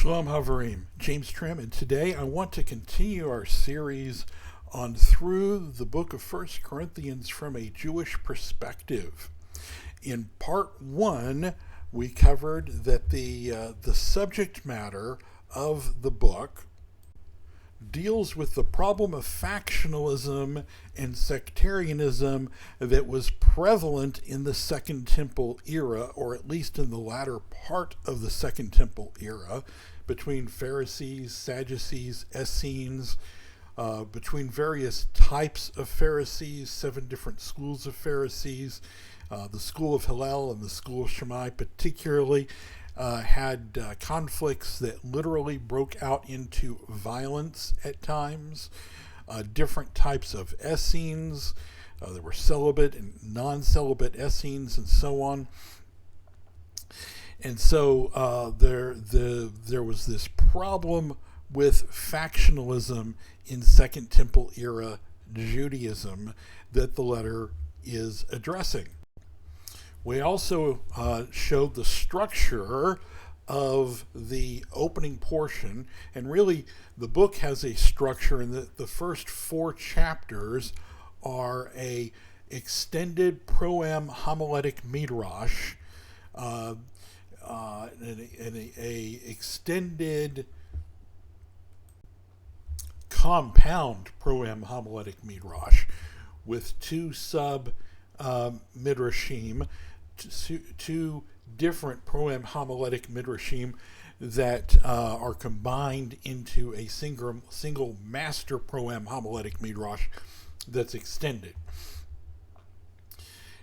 Shalom Havarim, James Trim, and today I want to continue our series on through the book of 1 Corinthians from a Jewish perspective. In part 1, we covered that the subject matter of the book deals with the problem of factionalism and sectarianism that was prevalent in the Second Temple era, or at least in the latter part of the Second Temple era, between Pharisees, Sadducees, Essenes, between various types of Pharisees, 7 different schools of Pharisees, the school of Hillel and the school of Shammai particularly had conflicts that literally broke out into violence at times. Different types of Essenes. There were celibate and non-celibate Essenes and so on. And so there was this problem with factionalism in Second Temple era Judaism that the letter is addressing. We also showed the structure of the opening portion, and really the book has a structure in that the first 4 chapters are a extended proem homiletic midrash, and a extended compound proem homiletic midrash with 2 sub midrashim, 2 different proem homiletic midrashim that are combined into a single master proem homiletic midrash that's extended.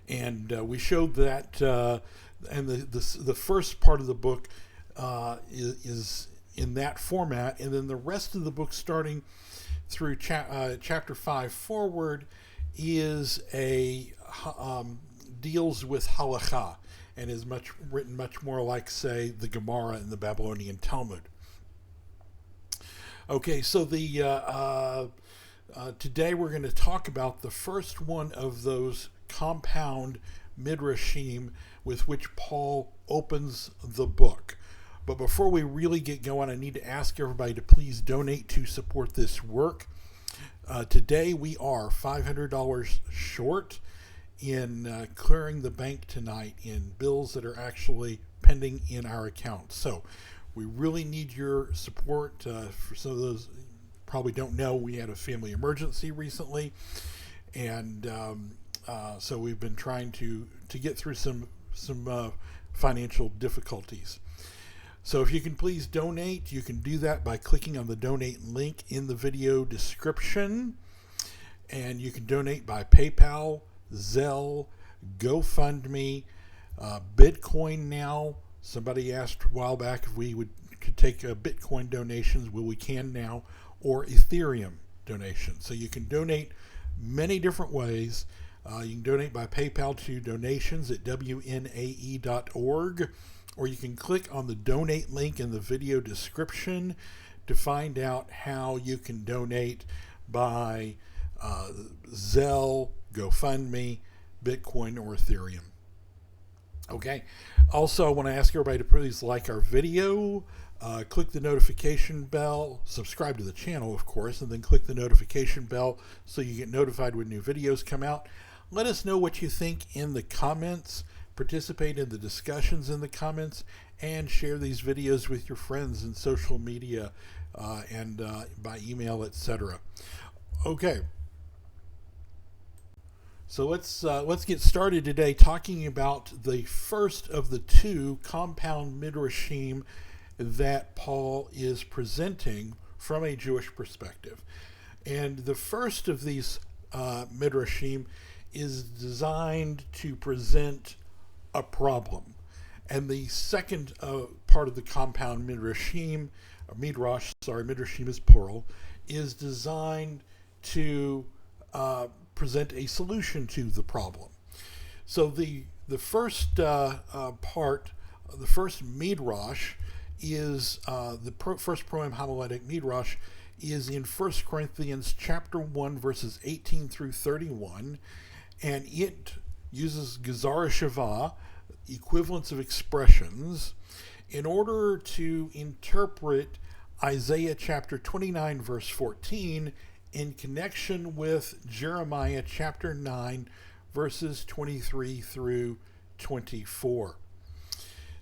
And we showed that, and the first part of the book is in that format, and then the rest of the book, starting through chapter 5 forward, is deals with halacha, and is written much more like, say, the Gemara in the Babylonian Talmud. Okay, so today we're going to talk about the first one of those compound midrashim with which Paul opens the book. But before we really get going, I need to ask everybody to please donate to support this work. Today we are $500 short in clearing the bank tonight in bills that are actually pending in our account. So we really need your support. For some of those who probably don't know, we had a family emergency recently, and so we've been trying to get through some financial difficulties. So if you can please donate, you can do that by clicking on the donate link in the video description, and you can donate by PayPal, Zelle, GoFundMe, Bitcoin now. Somebody asked a while back if we could take Bitcoin donations. Well, we can now, or Ethereum donations. So you can donate many different ways. You can donate by PayPal to donations at wnae.org, or you can click on the donate link in the video description to find out how you can donate by Zelle, GoFundMe, Bitcoin, or Ethereum. Okay. Also, I want to ask everybody to please like our video, click the notification bell, subscribe to the channel, of course, and then click the notification bell so you get notified when new videos come out. Let us know what you think in the comments. Participate in the discussions in the comments, and share these videos with your friends in social media and by email, etc. Okay. So let's get started today talking about the first of the 2 compound midrashim that Paul is presenting from a Jewish perspective. And the first of these midrashim is designed to present a problem. And the second part of the compound midrashim is plural, is designed to present a solution to the problem. So the first part, the first midrash is first proem homiletic midrash is in 1 Corinthians chapter 1 verses 18 through 31, and it uses Gezara Shava, equivalence of expressions, in order to interpret Isaiah chapter 29, verse 14, in connection with Jeremiah chapter 9, verses 23 through 24.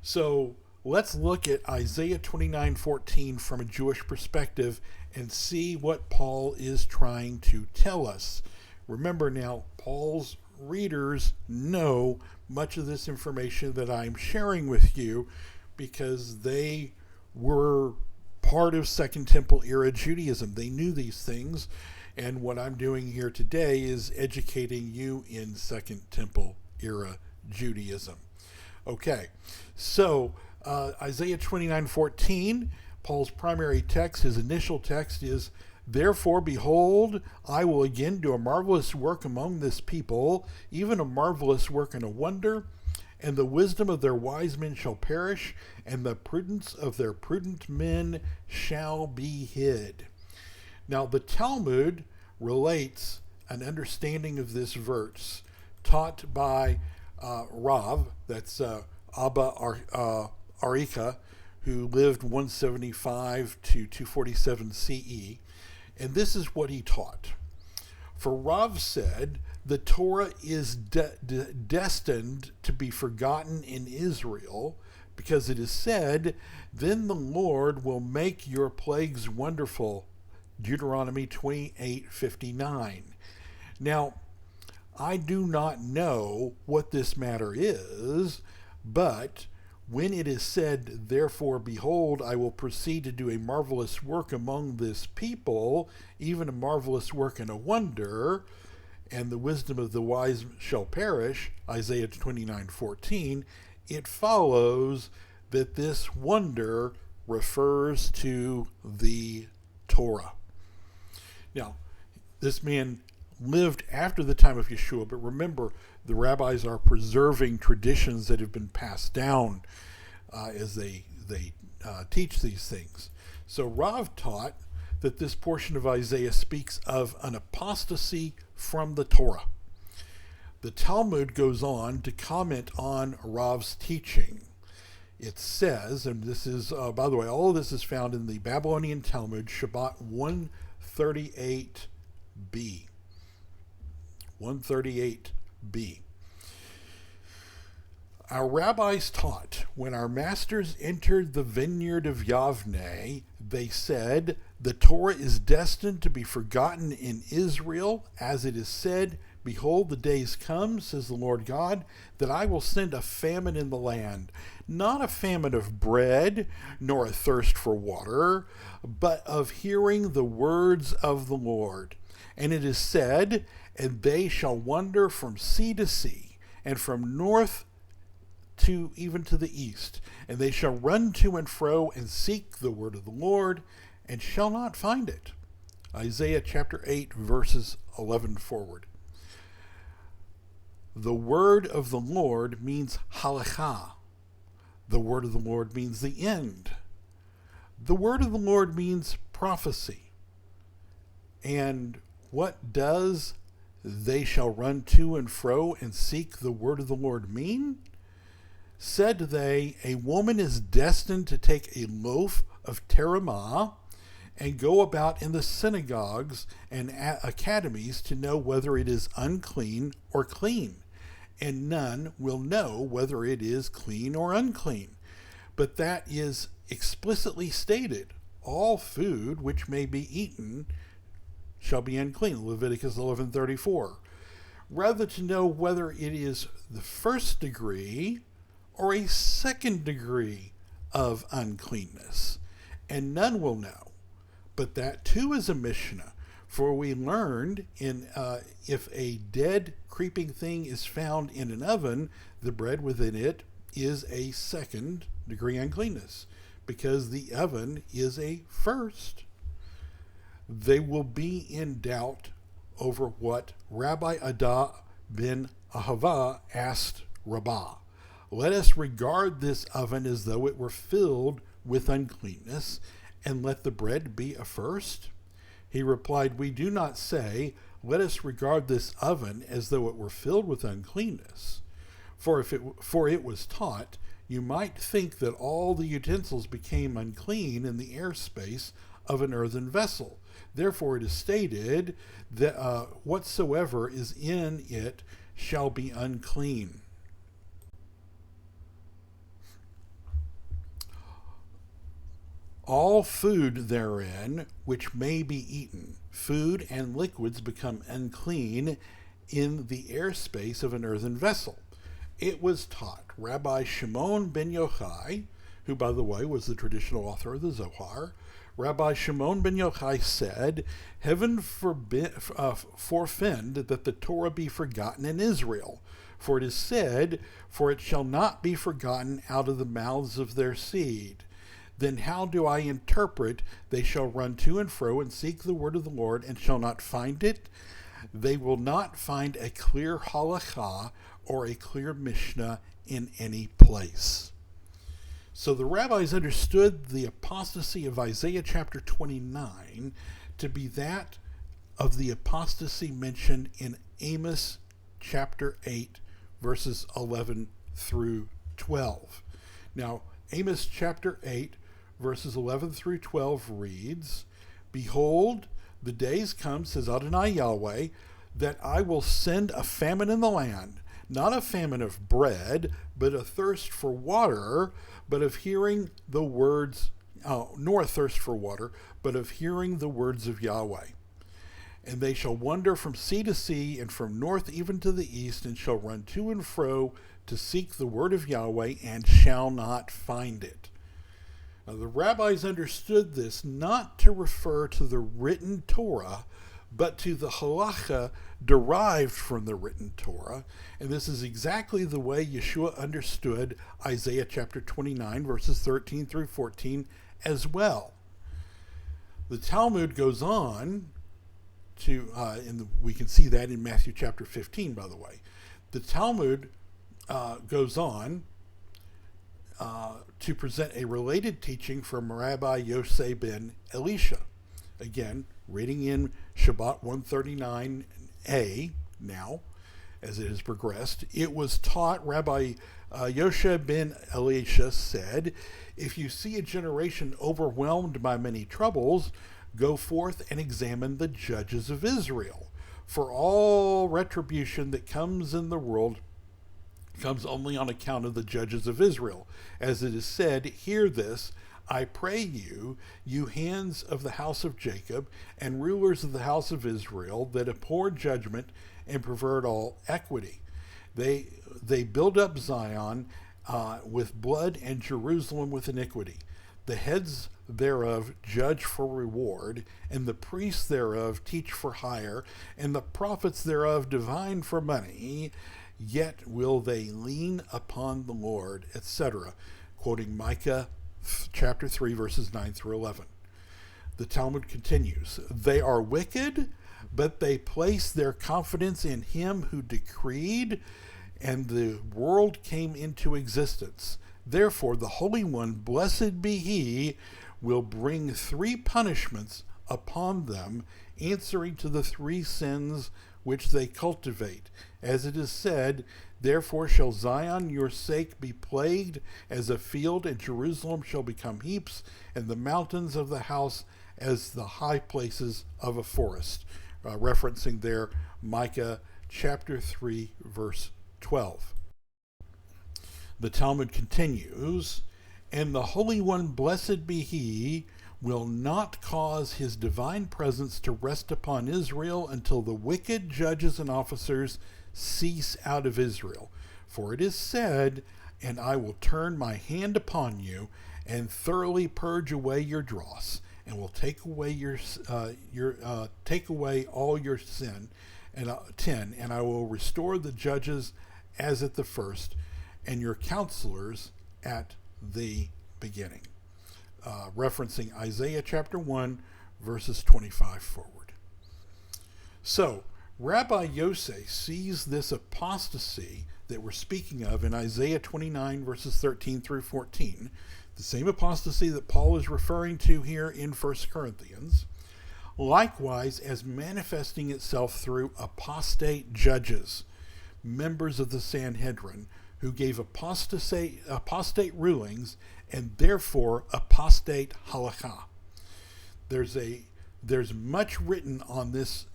So let's look at Isaiah 29:14 from a Jewish perspective and see what Paul is trying to tell us. Remember now, Paul's readers know much of this information that I'm sharing with you because they were part of Second Temple era Judaism. They knew these things, and what I'm doing here today is educating you in Second Temple era Judaism. Okay, so Isaiah 29:14, Paul's primary text, his initial text is, "Therefore, behold, I will again do a marvelous work among this people, even a marvelous work and a wonder, and the wisdom of their wise men shall perish, and the prudence of their prudent men shall be hid." Now, the Talmud relates an understanding of this verse taught by Rav, that's Abba Arika, who lived 175 to 247 CE, and this is what he taught. For Rav said, the Torah is destined to be forgotten in Israel, because it is said, "Then the Lord will make your plagues wonderful," Deuteronomy 28:59. Now, I do not know what this matter is, but when it is said, "Therefore, behold, I will proceed to do a marvelous work among this people, even a marvelous work and a wonder, and the wisdom of the wise shall perish," Isaiah 29:14, it follows that this wonder refers to the Torah. Now, this man lived after the time of Yeshua, but remember, the rabbis are preserving traditions that have been passed down as they teach these things. So Rav taught that this portion of Isaiah speaks of an apostasy from the Torah. The Talmud goes on to comment on Rav's teaching. It says, and this is, by the way, all of this is found in the Babylonian Talmud, Shabbat 138b. 138b. Our rabbis taught, when our masters entered the vineyard of Yavne, they said, "The Torah is destined to be forgotten in Israel, as it is said, Behold, the days come, says the Lord God, that I will send a famine in the land, not a famine of bread, nor a thirst for water, but of hearing the words of the Lord. And it is said, and they shall wander from sea to sea, and from north to even to the east, and they shall run to and fro and seek the word of the Lord, and shall not find it." Isaiah chapter 8, verses 11 forward. The word of the Lord means halacha. The word of the Lord means the end. The word of the Lord means prophecy. And what does "they shall run to and fro and seek the word of the Lord" mean? Said they, a woman is destined to take a loaf of teramah and go about in the synagogues and academies to know whether it is unclean or clean, and none will know whether it is clean or unclean. But that is explicitly stated. All food which may be eaten shall be unclean, Leviticus 11:34. Rather to know whether it is the first degree or a second degree of uncleanness, and none will know. But that too is a Mishnah, for we learned if a dead creeping thing is found in an oven, the bread within it is a second degree uncleanness, because the oven is a first. They will be in doubt over what Rabbi Ada ben Ahava asked Rabbah. Let us regard this oven as though it were filled with uncleanness, and let the bread be a first? He replied, we do not say, let us regard this oven as though it were filled with uncleanness. For it was taught, you might think that all the utensils became unclean in the airspace of an earthen vessel. Therefore it is stated that whatsoever is in it shall be unclean. All food therein which may be eaten, food and liquids become unclean in the airspace of an earthen vessel. It was taught. Rabbi Shimon ben Yochai, who by the way was the traditional author of the Zohar, Rabbi Shimon ben Yochai said, "Heaven forfend that the Torah be forgotten in Israel. For it is said, for it shall not be forgotten out of the mouths of their seed. Then how do I interpret, they shall run to and fro and seek the word of the Lord and shall not find it? They will not find a clear halacha or a clear mishnah in any place." So the rabbis understood the apostasy of Isaiah chapter 29 to be that of the apostasy mentioned in Amos chapter 8, verses 11 through 12. Now, Amos chapter 8, verses 11 through 12 reads, "Behold, the days come, says Adonai Yahweh, that I will send a famine in the land, not a famine of bread, but a thirst for water, but of hearing the words, nor a thirst for water, but of hearing the words of Yahweh. And they shall wander from sea to sea, and from north even to the east, and shall run to and fro to seek the word of Yahweh, and shall not find it." Now, the rabbis understood this not to refer to the written Torah, but to the halacha derived from the written Torah. And this is exactly the way Yeshua understood Isaiah chapter 29, verses 13 through 14 as well. The Talmud goes on to, we can see that in Matthew chapter 15, by the way. The Talmud goes on to present a related teaching from Rabbi Yosei ben Elisha. Again, reading in Shabbat 139a now, as it has progressed, it was taught, Rabbi Yosei ben Elisha said, "If you see a generation overwhelmed by many troubles, go forth and examine the judges of Israel. For all retribution that comes in the world comes only on account of the judges of Israel. As it is said, hear this, I pray you, you hands of the house of Jacob, and rulers of the house of Israel, that abhor judgment and pervert all equity. They build up Zion with blood, and Jerusalem with iniquity. The heads thereof judge for reward, and the priests thereof teach for hire, and the prophets thereof divine for money. Yet will they lean upon the Lord," etc., quoting Micah chapter 3, verses 9 through 11. The Talmud continues, "They are wicked, but they place their confidence in him who decreed, and the world came into existence. Therefore the Holy One, blessed be he, will bring three punishments upon them, answering to the three sins which they cultivate. As it is said, therefore shall Zion your sake be plagued as a field, and Jerusalem shall become heaps, and the mountains of the house as the high places of a forest." Referencing there Micah chapter 3, verse 12. The Talmud continues, "And the Holy One, blessed be he, will not cause his divine presence to rest upon Israel until the wicked judges and officers cease out of Israel. For it is said, and I will turn my hand upon you and thoroughly purge away your dross, and will take away take away all your sin, and 10, and I will restore the judges as at the first, and your counselors at the beginning." Referencing Isaiah chapter 1, verses 25 forward. So, Rabbi Yosei sees this apostasy that we're speaking of in Isaiah 29, verses 13 through 14, the same apostasy that Paul is referring to here in 1 Corinthians, likewise as manifesting itself through apostate judges, members of the Sanhedrin, who gave apostate rulings and therefore apostate halacha. There's much written on this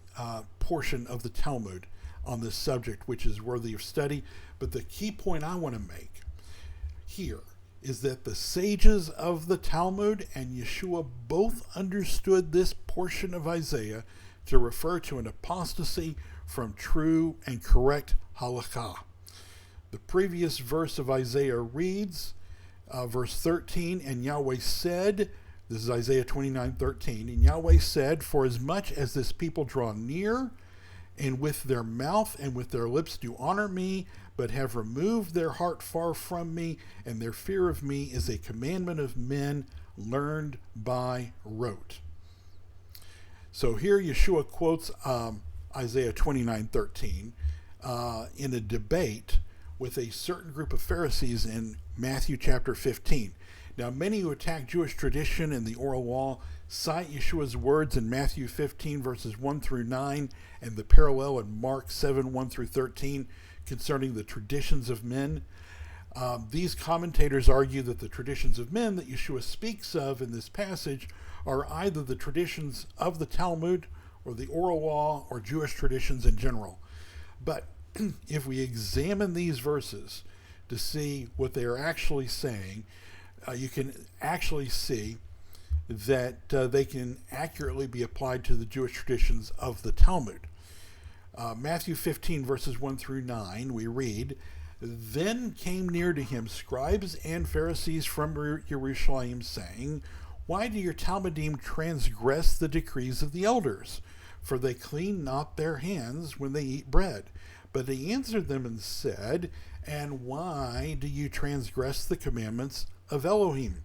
portion of the Talmud on this subject, which is worthy of study. But the key point I want to make here is that the sages of the Talmud and Yeshua both understood this portion of Isaiah to refer to an apostasy from true and correct halakha. The previous verse of Isaiah reads, verse 13, and Yahweh said, this is Isaiah 29:13, and Yahweh said, for as much as this people draw near, and with their mouth and with their lips do honor me, but have removed their heart far from me, and their fear of me is a commandment of men learned by rote. So here Yeshua quotes Isaiah 29:13 in a debate with a certain group of Pharisees in Matthew chapter 15. Now, many who attack Jewish tradition and the oral law cite Yeshua's words in Matthew 15 verses 1 through 9 and the parallel in Mark 7, 1 through 13 concerning the traditions of men. These commentators argue that the traditions of men that Yeshua speaks of in this passage are either the traditions of the Talmud or the oral law or Jewish traditions in general. But if we examine these verses to see what they are actually saying, you can actually see that they can accurately be applied to the Jewish traditions of the Talmud. Matthew 15 verses 1 through 9, we read, then came near to him scribes and Pharisees from Jerusalem, saying, why do your Talmudim transgress the decrees of the elders? For they clean not their hands when they eat bread. But he answered them and said, and why do you transgress the commandments of Elohim?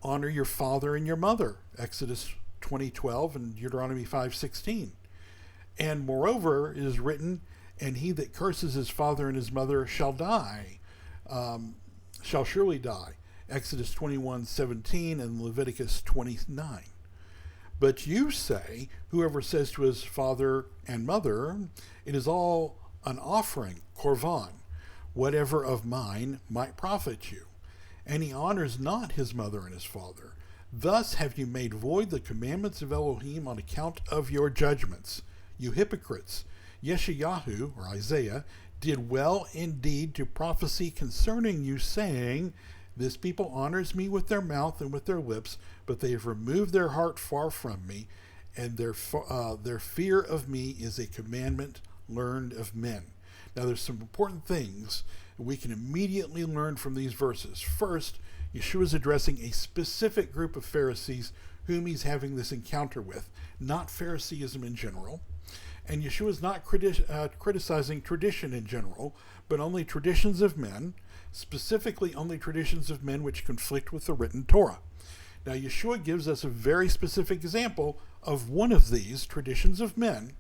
Honor your father and your mother, Exodus 20:12 and Deuteronomy 5:16. And moreover, it is written, and he that curses his father and his mother shall die, shall surely die, Exodus 21:17 and Leviticus 29. But you say, whoever says to his father and mother, it is all an offering, korban, whatever of mine might profit you. And he honors not his mother and his father. Thus have you made void the commandments of Elohim on account of your judgments, you hypocrites. Yeshayahu, or Isaiah, did well indeed to prophesy concerning you, saying, this people honors me with their mouth and with their lips, but they have removed their heart far from me, and their fear of me is a commandment learned of men. Now there's some important things we can immediately learn from these verses. First, Yeshua is addressing a specific group of Pharisees whom he's having this encounter with, not Phariseeism in general. And Yeshua is not criticizing tradition in general, but only traditions of men, specifically only traditions of men which conflict with the written Torah. Now, Yeshua gives us a very specific example of one of these traditions of men.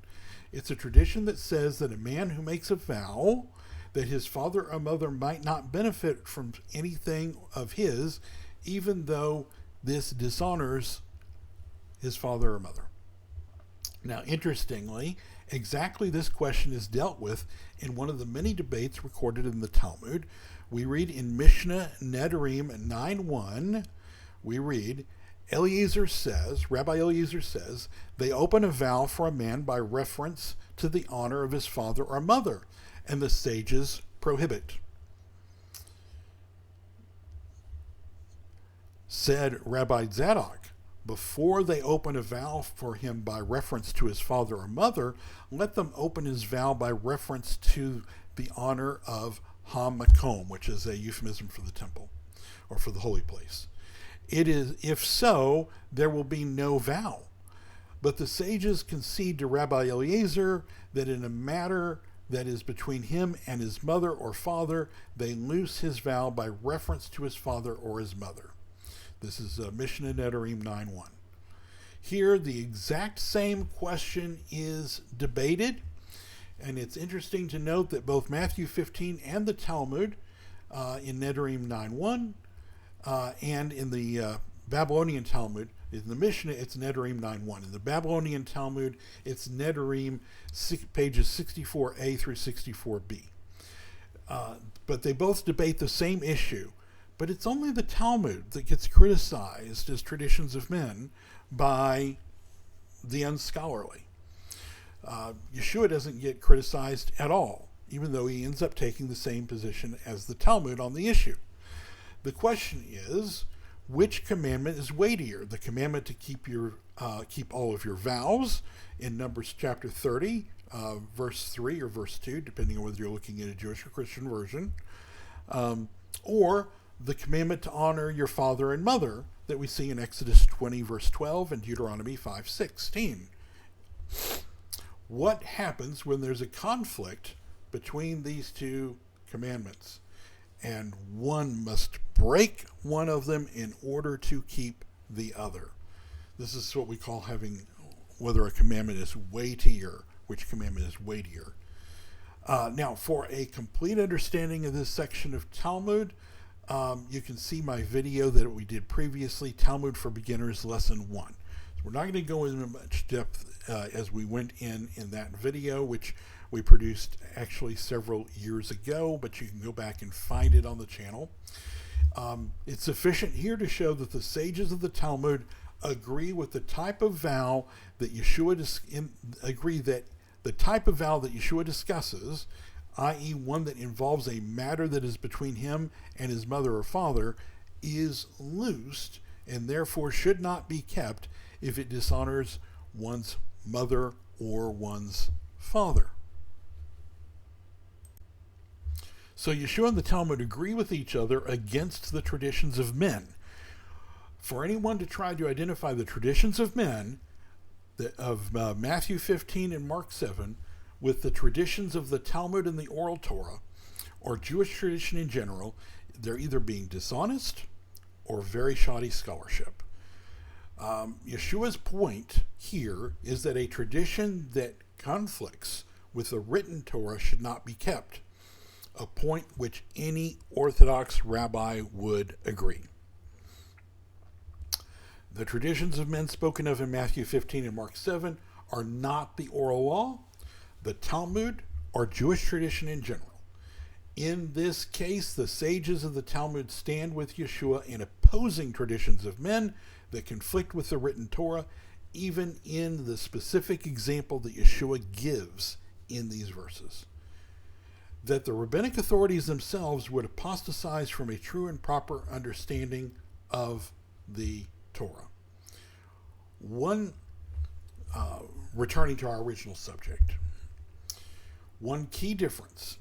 It's a tradition that says that a man who makes a vow that his father or mother might not benefit from anything of his, even though this dishonors his father or mother. Now, interestingly, exactly this question is dealt with in one of the many debates recorded in the Talmud. We read in Mishnah Nedarim 9:1, we read, Rabbi Eliezer says, they open a vow for a man by reference to the honor of his father or mother, and the sages prohibit. Said Rabbi Zadok, before they open a vow for him by reference to his father or mother, let them open his vow by reference to the honor of Ha-Makom, which is a euphemism for the temple or for the holy place. It is, if so, there will be no vow. But the sages concede to Rabbi Eliezer that in a matter that is between him and his mother or father, they loose his vow by reference to his father or his mother. This is Mishnah Nedarim 9:1. Here, the exact same question is debated, and it's interesting to note that both Matthew 15 and the Talmud in Nedarim 9:1 and in the Babylonian Talmud, in the Mishnah, it's Nedarim 9:1. In the Babylonian Talmud, it's Nedarim pages 64a through 64b. But they both debate the same issue. But it's only the Talmud that gets criticized as traditions of men by the unscholarly. Yeshua doesn't get criticized at all, even though he ends up taking the same position as the Talmud on the issue. The question is, which commandment is weightier? The commandment to keep all of your vows in Numbers chapter 30, verse 3 or verse 2, depending on whether you're looking at a Jewish or Christian version, or the commandment to honor your father and mother that we see in Exodus 20, verse 12, and Deuteronomy 5:16. What happens when there's a conflict between these two commandments, and one must break one of them in order to keep the other? This is what we call having whether a commandment is weightier, which commandment is weightier. Now, for a complete understanding of this section of Talmud, you can see my video that we did previously, Talmud for Beginners, Lesson 1. So we're not going to go into much depth as we went in that video, which we produced actually several years ago, but you can go back and find it on the channel. It's sufficient here to show that the sages of the Talmud agree with the type of vow that Yeshua discusses, i.e. one that involves a matter that is between him and his mother or father, is loosed and therefore should not be kept if it dishonors one's mother or one's father. So Yeshua and the Talmud agree with each other against the traditions of men. For anyone to try to identify the traditions of men of Matthew 15 and Mark 7 with the traditions of the Talmud and the Oral Torah, or Jewish tradition in general, they're either being dishonest or very shoddy scholarship. Yeshua's point here is that a tradition that conflicts with the written Torah should not be kept, a point which any Orthodox rabbi would agree. The traditions of men spoken of in Matthew 15 and Mark 7 are not the oral law, the Talmud, or Jewish tradition in general. In this case, the sages of the Talmud stand with Yeshua in opposing traditions of men that conflict with the written Torah, even in the specific example that Yeshua gives in these verses. That the rabbinic authorities themselves would apostatize from a true and proper understanding of the Torah. Returning to our original subject, one key difference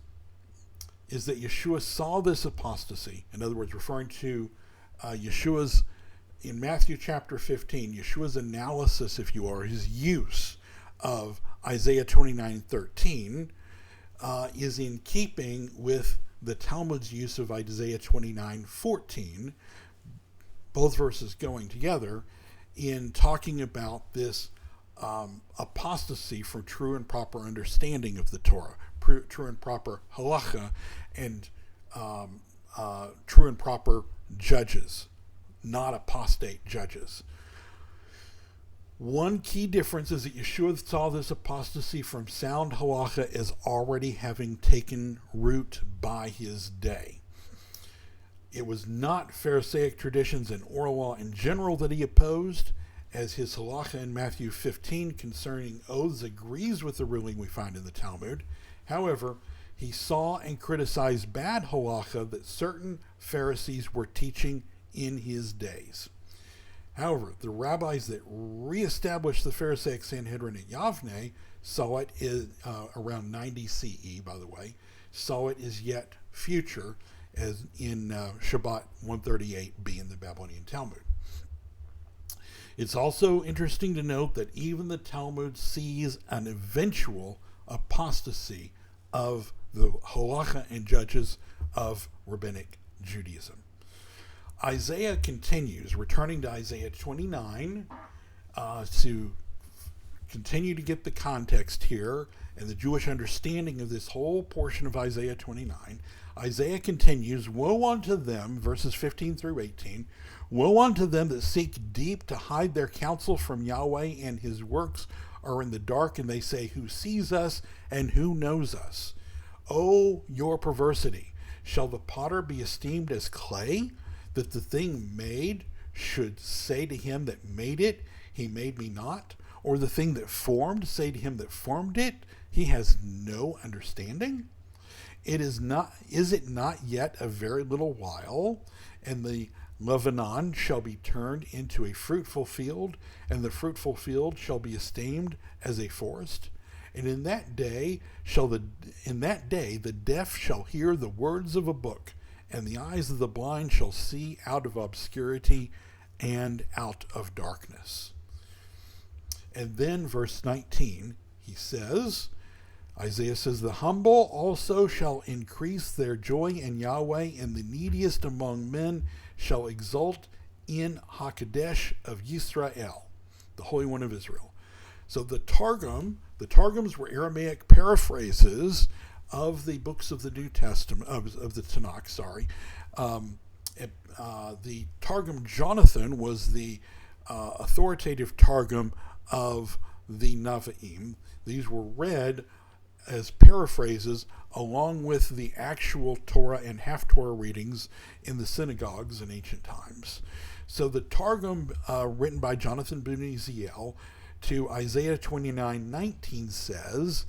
is that Yeshua saw this apostasy, in other words, referring to Yeshua's, in Matthew chapter 15, Yeshua's analysis, if you will, or his use of Isaiah 29:13, is in keeping with the Talmud's use of Isaiah 29:14, both verses going together, in talking about this apostasy from true and proper understanding of the Torah, true and proper halacha, and true and proper judges, not apostate judges. One key difference is that Yeshua saw this apostasy from sound halacha as already having taken root by his day. It was not Pharisaic traditions and oral law in general that he opposed, as his halacha in Matthew 15 concerning oaths agrees with the ruling we find in the Talmud. However, he saw and criticized bad halacha that certain Pharisees were teaching in his days. However, the rabbis that reestablished the Pharisaic Sanhedrin at Yavne saw it around 90 CE, by the way, saw it as yet future, as in Shabbat 138b in the Babylonian Talmud. It's also interesting to note that even the Talmud sees an eventual apostasy of the halacha and judges of rabbinic Judaism. Isaiah continues, returning to Isaiah 29 to continue to get the context here and the Jewish understanding of this whole portion of Isaiah 29. Isaiah continues, "Woe unto them," verses 15 through 18, "Woe unto them that seek deep to hide their counsel from Yahweh, and his works are in the dark, and they say, Who sees us, and who knows us? O your perversity! Shall the potter be esteemed as clay, that the thing made should say to him that made it, he made me not? Or the thing that formed say to him that formed it, he has no understanding? Is it not yet a very little while, and the Lebanon shall be turned into a fruitful field, and the fruitful field shall be esteemed as a forest? And in that day the deaf shall hear the words of a book, and the eyes of the blind shall see out of obscurity and out of darkness. And then verse 19, Isaiah says, the humble also shall increase their joy in Yahweh, and the neediest among men shall exult in Hakadesh of Yisrael, the Holy One of Israel. So the Targums were Aramaic paraphrases of the books of the New Testament, of the Tanakh, the Targum Jonathan was the authoritative Targum of the Navaim. These were read as paraphrases along with the actual Torah and half-Torah readings in the synagogues in ancient times. So the Targum written by Jonathan ben Uziel to Isaiah 29:19 says,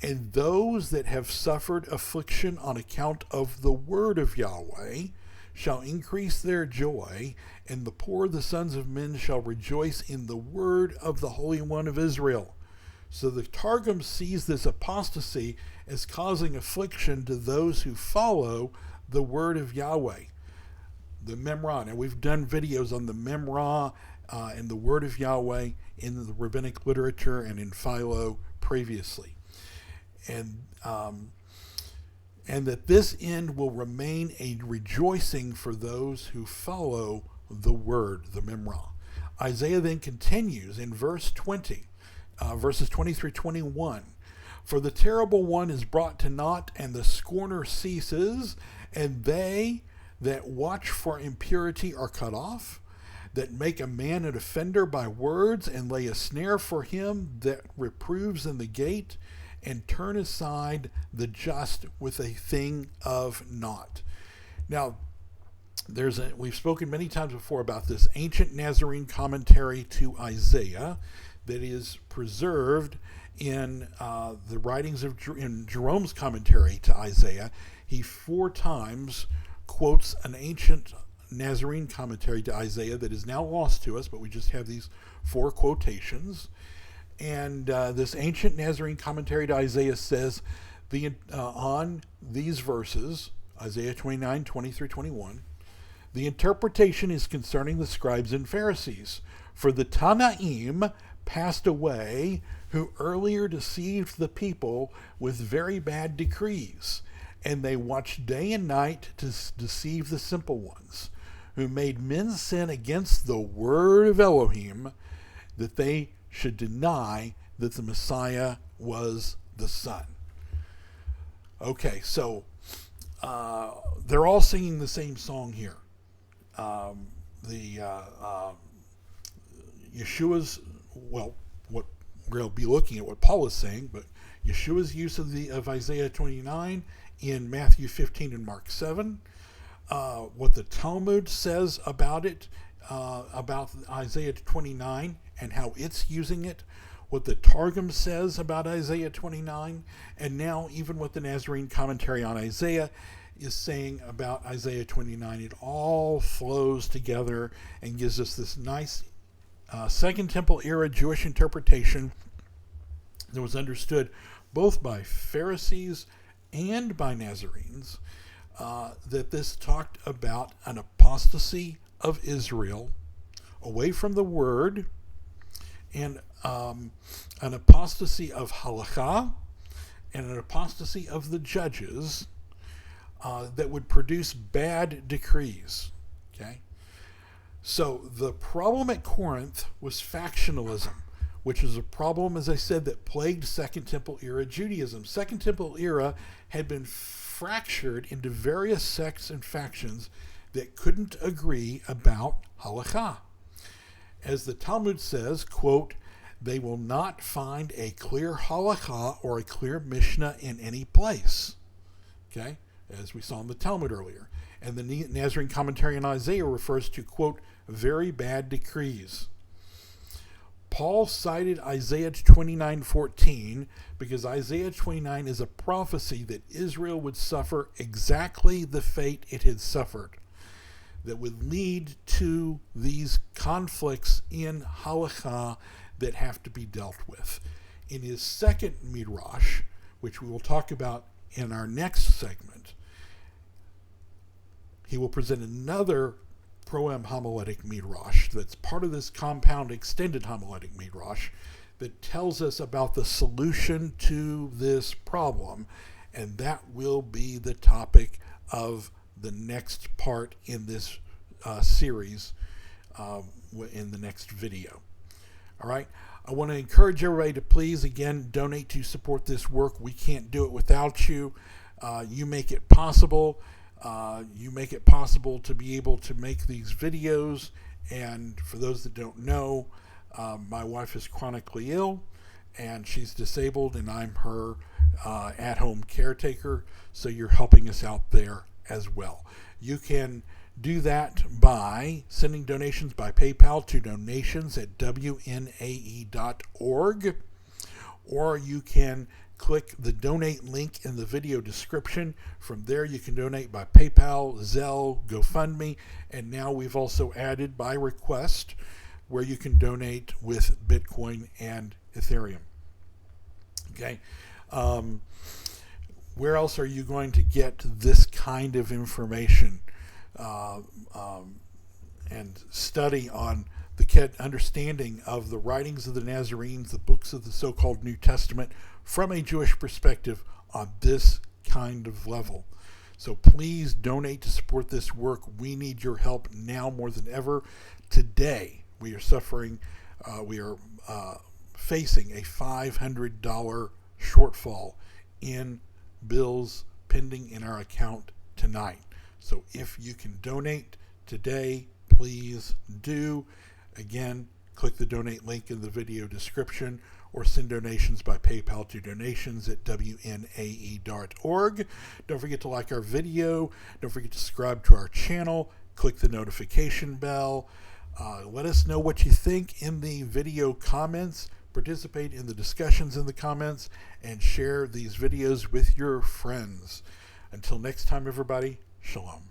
and those that have suffered affliction on account of the word of Yahweh shall increase their joy, and the poor, the sons of men, shall rejoice in the word of the Holy One of Israel. So the Targum sees this apostasy as causing affliction to those who follow the word of Yahweh, the Memra. Now we've done videos on the Memra and the word of Yahweh in the rabbinic literature and in Philo previously. And that this end will remain a rejoicing for those who follow the word, the Memra. Isaiah then continues in verse 20, verses 20 through 21. For the terrible one is brought to naught, and the scorner ceases, and they that watch for impurity are cut off, that make a man an offender by words, and lay a snare for him that reproves in the gate, and turn aside the just with a thing of naught. Now, we've spoken many times before about this ancient Nazarene commentary to Isaiah that is preserved in the writings in Jerome's commentary to Isaiah. He 4 times quotes an ancient Nazarene commentary to Isaiah that is now lost to us, but we just have these 4 quotations. And this ancient Nazarene commentary to Isaiah says on these verses, Isaiah 29, 20 through 21, the interpretation is concerning the scribes and Pharisees. For the Tanaim passed away, who earlier deceived the people with very bad decrees, and they watched day and night to deceive the simple ones, who made men sin against the word of Elohim, that they should deny that the Messiah was the Son. Okay, so they're all singing the same song here. Yeshua's, well, what we'll be looking at what Paul is saying, but Yeshua's use of Isaiah 29 in Matthew 15 and Mark 7, what the Talmud says about it, about Isaiah 29 and how it's using it, what the Targum says about Isaiah 29, and now even what the Nazarene commentary on Isaiah is saying about Isaiah 29. It all flows together and gives us this nice Second Temple era Jewish interpretation that was understood both by Pharisees and by Nazarenes, that this talked about an apostasy of Israel away from the word, and an apostasy of halacha, and an apostasy of the judges that would produce bad decrees. Okay, so the problem at Corinth was factionalism, which is a problem, as I said, that plagued Second Temple era Judaism. Second Temple era had been fractured into various sects and factions that couldn't agree about halacha. As the Talmud says, quote, they will not find a clear halacha or a clear mishnah in any place. okay, as we saw in the Talmud earlier. And the Nazarene commentary on Isaiah refers to, quote, very bad decrees. Paul cited Isaiah 29:14 because Isaiah 29 is a prophecy that Israel would suffer exactly the fate it had suffered, that would lead to these conflicts in halacha that have to be dealt with. In his second midrash, which we will talk about in our next segment, he will present another proem homiletic midrash that's part of this compound extended homiletic midrash that tells us about the solution to this problem, and that will be the topic of the next part in this series in the next video. All right, I want to encourage everybody to please, again, donate to support this work. We can't do it without you. You make it possible. You make it possible to be able to make these videos. And for those that don't know, my wife is chronically ill and she's disabled, and I'm her at-home caretaker, so you're helping us out there as well. You can do that by sending donations by PayPal to donations@wnae.org, or you can click the donate link in the video description. From there you can donate by PayPal, Zelle, GoFundMe, and now we've also added by request where you can donate with Bitcoin and Ethereum. Okay. Where else are you going to get this kind of information and study on the understanding of the writings of the Nazarenes, the books of the so-called New Testament, from a Jewish perspective on this kind of level? So please donate to support this work. We need your help now more than ever. Today, we are facing a $500 shortfall in bills pending in our account tonight. So if you can donate today, please do. Again, click the donate link in the video description or send donations by PayPal to donations@wnae.org. Don't forget to like our video. Don't forget to subscribe to our channel. Click the notification bell. Let us know what you think in the video comments. Participate in the discussions in the comments and share these videos with your friends. Until next time, everybody, shalom.